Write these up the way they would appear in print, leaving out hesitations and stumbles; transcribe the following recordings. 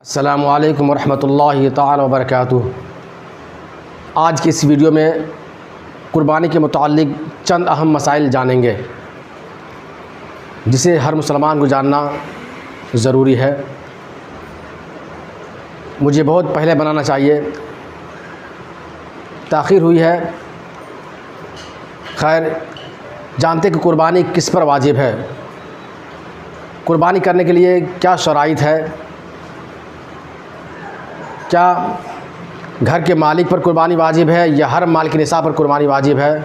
अस्सलामुअलैकुम वरहमतुल्लाहि ताला वबरकातुहू। आज की इस वीडियो में कुर्बानी के मुताल्लिक़ चंद अहम मसाइल जानेंगे जिसे हर मुसलमान को जानना ज़रूरी है। मुझे बहुत पहले बनाना चाहिए, ताख़ीर हुई है। खैर, जानते कि कुर्बानी किस पर वाजिब है, कुर्बानी करने के लिए क्या शराइत है, क्या घर के मालिक पर कुर्बानी वाजिब है या हर माल के निसाब पर कुर्बानी वाजिब है,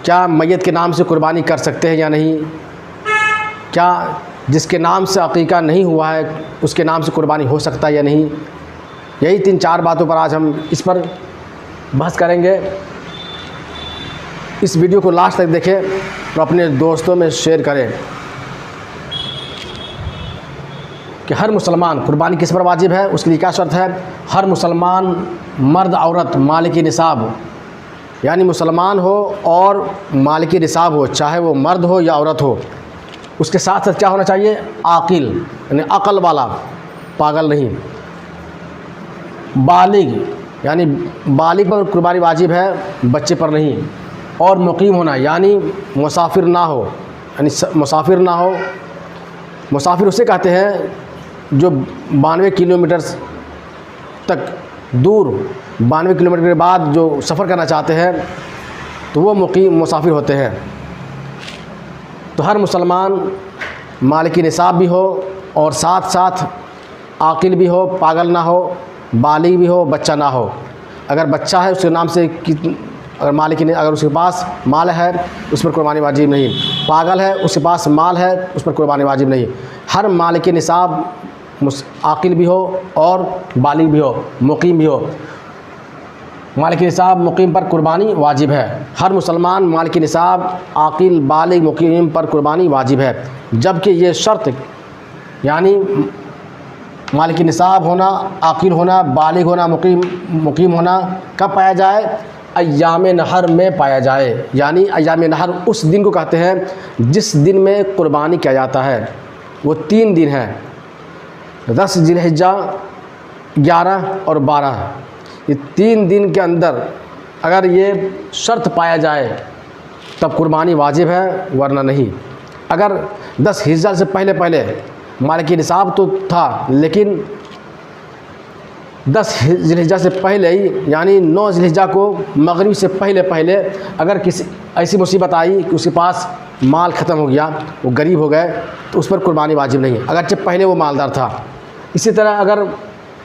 क्या मैयत के नाम से कुर्बानी कर सकते हैं या नहीं, क्या जिसके नाम से अक़ीक़ा नहीं हुआ है उसके नाम से कुर्बानी हो सकता है या नहीं। यही 3-4 बातों पर आज हम इस पर बहस करेंगे। इस वीडियो को लास्ट तक देखें और अपने दोस्तों में शेयर करें कि हर मुसलमान कुर्बानी किस पर वाजिब है, उसके लिए क्या शर्त है। हर मुसलमान मर्द औरत मालिक निसाब, यानी मुसलमान हो और मालिक निसाब हो, चाहे वो मर्द हो या औरत हो। उसके साथ साथ क्या होना चाहिए, आकिल यानी अक़ल वाला, पागल नहीं। बालिग यानी बालिग पर कुर्बानी वाजिब है, बच्चे पर नहीं। और मुकीम होना यानी मुसाफिर ना हो, यानी मुसाफिर ना हो। मुसाफिर उसे कहते हैं जो 92 किलोमीटर तक दूर, 92 किलोमीटर के बाद जो सफ़र करना चाहते हैं तो वो मुकीम मुसाफिर होते हैं। तो हर मुसलमान मालिक निसाब भी हो और साथ साथ आकिल भी हो, पागल ना हो, बालिग भी हो, बच्चा ना हो। अगर बच्चा है उसके नाम से अगर मालिक ने अगर उसके पास माल है उस पर कुर्बानी वाजिब नहीं। पागल है उसके पास माल है उस पर कुर्बानी वाजिब नहीं। हर मालिक निसाब आकिल भी हो और बालिग भी हो, मुकीम भी हो। मालिक निसाब मुकीम पर कुर्बानी वाजिब है। हर मुसलमान मालिक निसाब आकिल बालिग मुकीम पर कुर्बानी वाजिब है। जबकि ये शर्त यानी मालिक निसाब होना, आकिल होना, बालिग होना, मुकीम होना कब पाया जाए, अय्याम नहर में पाया जाए। यानी अय्याम नहर उस दिन को कहते हैं जिस दिन में कुर्बानी किया जाता है। वो 3 दिन हैं, 10 ज़िलहिज्जा, 11 और 12। ये 3 दिन के अंदर अगर ये शर्त पाया जाए तब कुर्बानी वाजिब है, वरना नहीं। अगर 10 हिज्जा से पहले मालिक निसाब तो था, लेकिन 10 ज़िलहिज्जा से पहले ही यानी 9 ज़िलहिज्जा को मगरिब से पहले अगर किसी ऐसी मुसीबत आई कि उसके पास माल ख़त्म हो गया, वो गरीब हो गए, तो उस पर कुर्बानी वाजिब नहीं है, अगरचे पहले वो मालदार था। इसी तरह अगर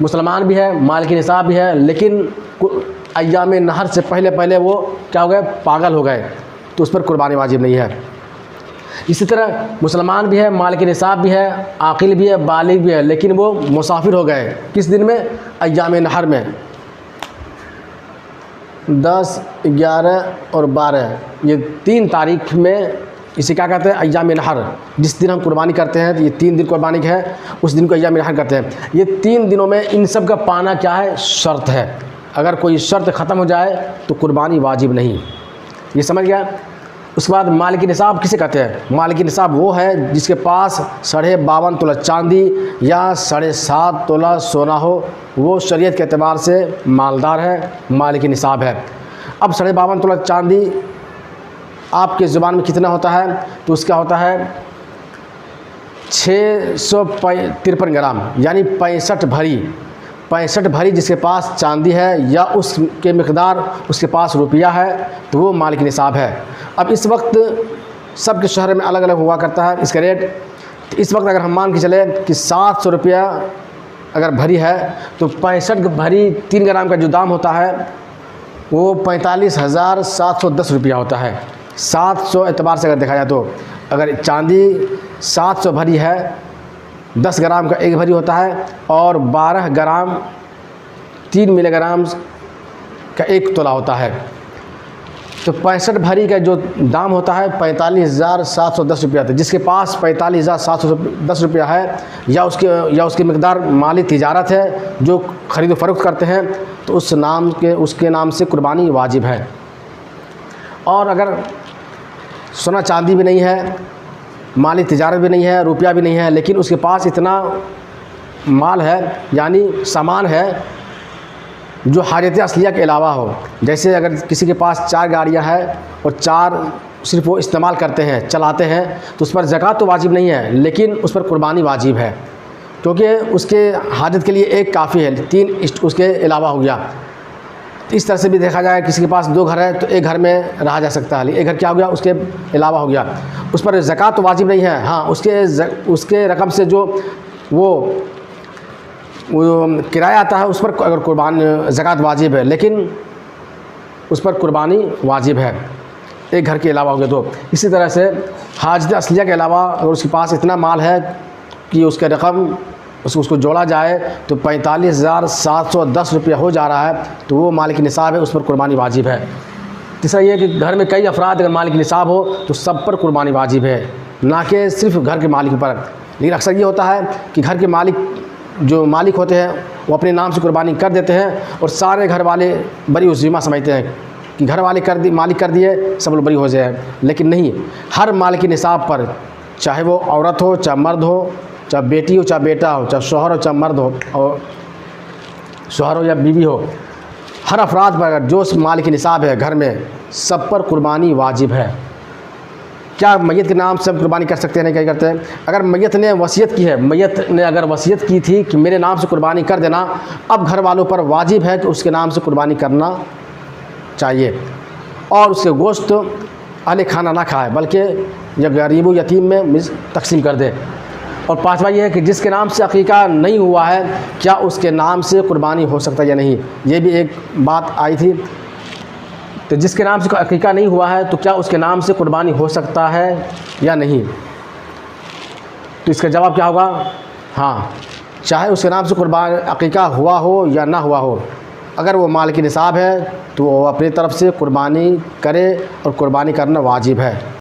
मुसलमान भी है, माल की निसाब भी है, लेकिन अय्याम नहर से पहले वो क्या हो गए, पागल हो गए, तो उस पर कुर्बानी वाजिब नहीं है। इसी तरह मुसलमान भी है, माल की निसाब भी है, आकिल भी है, बालिग भी है, लेकिन वो मुसाफिर हो गए किस दिन में, अय्याम नहर में। 10, 11 और 12 ये 3 तारीख में इसे क्या कहते हैं, अय्याम नहर। जिस दिन हम कुर्बानी करते हैं तो ये 3 दिन कुर्बानी है, उस दिन को अय्याम नहर करते हैं। ये 3 दिनों में इन सब का पाना क्या है, शर्त है। अगर कोई शर्त ख़त्म हो जाए तो कुर्बानी वाजिब नहीं। ये समझ गया। उसके बाद मालिक निसाब किसे कहते हैं, मालिक निसाब वो है जिसके पास 52.5 तोला चांदी या 7.5 तोला सोना हो, वो शरीयत के एतबार से मालदार है, मालिक निसाब है। अब 52.5 तोला चांदी आपके ज़ुबान में कितना होता है, तो उसका होता है 653 ग्राम, यानी 65 भरी। 65 भरी जिसके पास चांदी है या उसके मिक़दार उसके पास रुपया है तो वो मालिक निसाब है। अब इस वक्त सबके शहर में अलग अलग हुआ करता है इसका रेट। तो इस वक्त अगर हम मान के चले कि 700 रुपया अगर भरी है तो 65 भरी 3 ग्राम का जो दाम होता है वो 45,710 रुपया होता है। 700 एतबार से अगर देखा जाए तो अगर चांदी 700 भरी है, 10 ग्राम का 1 भरी होता है और 12 ग्राम 3 मिलीग्राम का 1 तोला होता है। तो 65 भरी का जो दाम होता है 45,710 रुपया था। जिसके पास 45,710 रुपया है या उसकी मिक़दार माली तिजारत है, जो ख़रीद फ़रोख्त करते हैं, तो उसके नाम से कुर्बानी वाजिब है। और अगर सोना चांदी भी नहीं है, माली तिजारत भी नहीं है, रुपया भी नहीं है, लेकिन उसके पास इतना माल है यानी सामान है जो हाजत असलिया के अलावा हो। जैसे अगर किसी के पास 4 गाड़ियाँ हैं और 4 सिर्फ़ वो इस्तेमाल करते हैं, चलाते हैं, तो उस पर ज़कात तो वाजिब नहीं है, लेकिन उस पर कुर्बानी वाजिब है, क्योंकि उसके हाजत के लिए एक काफ़ी है, 3 उसके अलावा हो गया। इस तरह से भी देखा जाए, किसी के पास 2 घर है तो एक घर में रहा जा सकता है, एक घर क्या हो गया, उसके अलावा हो गया, उस पर ज़कात तो वाजिब नहीं है। हाँ, उसके रकम से जो वो किराया आता है उस पर अगर कुर्बानी ज़कात वाजिब है, लेकिन उस पर कुर्बानी वाजिब है, एक घर के अलावा हो गया तो। इसी तरह से हाजत असलिया के अलावा अगर उसके पास इतना माल है कि उसके रकम उसको जोड़ा जाए तो 45,710 रुपया हो जा रहा है, तो वो माल की निसाब है, उस पर कुर्बानी वाजिब है। तीसरा ये कि घर में कई अफराद अगर माल की निसाब हो तो सब पर कुर्बानी वाजिब है, ना कि सिर्फ घर के मालिक पर। लेकिन अक्सर ये होता है कि घर के जो मालिक होते हैं वो अपने नाम से कुर्बानी कर देते हैं और सारे घर वाले बरी उज़्ज़िमा समझते हैं कि घर वाले मालिक कर दिए, सब लोग बरी हो जाए। लेकिन नहीं, हर माल की निसाब पर, चाहे वो औरत हो, चाहे मर्द हो, चाहे बेटी हो, चाहे बेटा हो, चाहे शौहर हो, चाहे मर्द हो, और शौहर हो या बीवी हो, हर अफराद पर जो माल की निसाब है घर में, सब पर कुर्बानी वाजिब है। क्या मैयत के नाम से हम कुर्बानी कर सकते हैं? नहीं, क्या करते हैं? अगर मैयत ने वसीयत की है, मैयत ने अगर वसीयत की थी कि मेरे नाम से कुर्बानी कर देना, अब घर वालों पर वाजिब है कि उसके नाम से कुर्बानी करना चाहिए और उसके गोश्त अहले खाना ना खाए, बल्कि या गरीबों यतीम में तकसीम कर दे। और 5वां ये है कि जिसके नाम से अकीका नहीं हुआ है, क्या उसके नाम से कुर्बानी हो सकता है या नहीं, ये भी एक बात आई थी। तो जिसके नाम से अकीका नहीं हुआ है तो क्या उसके नाम से कुर्बानी हो सकता है या नहीं? तो इसका जवाब क्या होगा? हाँ, चाहे उसके नाम से कुर्बान अकीका हुआ हो या ना हुआ हो, अगर वो माल की निसाब है तो वो अपनी तरफ से कुर्बानी करे और कुर्बानी करना वाजिब है।